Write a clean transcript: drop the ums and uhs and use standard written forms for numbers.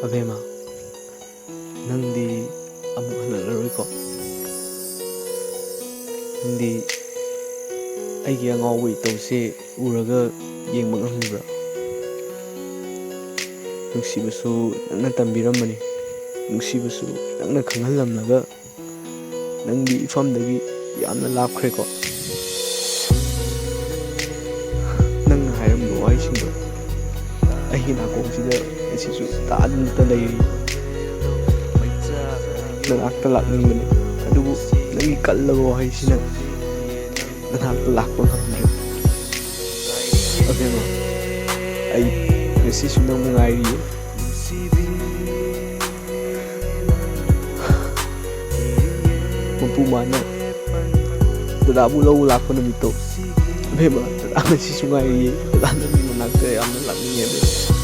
ꯑꯕꯦꯝꯃ, ꯅꯪꯗꯤ ꯑꯃꯨꯛ ꯍꯜꯂꯛꯂꯔꯣꯏꯀꯣ? ꯅꯪꯗꯤ ꯑꯩꯒꯤ ꯑꯉꯥꯎꯕ ꯏꯇꯧꯁꯦ ꯎꯔꯒ ꯌꯦꯡꯕ ꯉꯝꯂꯤꯕ꯭ꯔꯥ? ꯅꯨꯡꯁꯤꯕꯁꯨ ꯅꯪꯅ ꯇꯝꯕꯤꯔꯝꯕꯅꯤ, ꯅꯨꯡꯁꯤꯕꯁꯨ ꯅꯪꯅ ꯈꯪꯍꯜꯂꯝꯂꯒ ꯅꯪꯒꯤ ꯏꯐꯝꯗꯒꯤ ꯌꯥꯝꯅ ꯂꯥꯞꯈ꯭ꯔꯦꯀꯣ? ꯅꯪꯅ ꯍꯥꯏꯔꯝꯕ ꯋꯥꯍꯩꯁꯤꯡꯗꯣ ꯑꯩꯒꯤ ꯅꯥꯀꯣꯡꯁꯤꯗ ꯉꯁꯤꯁꯨ ꯇꯥꯗꯨꯅꯇ ꯂꯩꯔꯤ꯫ ꯅꯅꯥꯛꯇ ꯂꯥꯛꯅꯤꯡꯕꯅꯤ, ꯑꯗꯨꯕꯨ ꯅꯪꯒꯤ ꯀꯜꯂꯕ ꯋꯥꯍꯩꯁꯤꯅ ꯅꯅꯥꯛꯇ ꯂꯥꯛꯄ ꯉꯝꯗ꯭ꯔꯦ꯫ ꯑꯕꯦꯝꯃ, ꯑꯩ ꯉꯁꯤꯁꯨ ꯅꯪꯕꯨ ꯉꯥꯏꯔꯤꯌꯦ꯫ ꯃꯄꯨ ꯃꯥꯅ ꯗꯗꯥꯕꯨ ꯂꯧꯕ ꯂꯥꯛꯄ ꯅꯨꯃꯤꯠꯇꯣ, ꯑꯕꯦꯝꯃ, ꯗꯗꯥ ꯉꯁꯤꯁꯨ ꯉꯥꯏꯔꯤꯌꯦ꯫ ꯗꯗꯥ ꯅꯪꯒꯤ ꯃꯅꯥꯛꯇ ꯌꯥꯝꯅ ꯂꯥꯛꯅꯤꯡꯉꯦ ꯑꯕꯦꯝꯃ꯫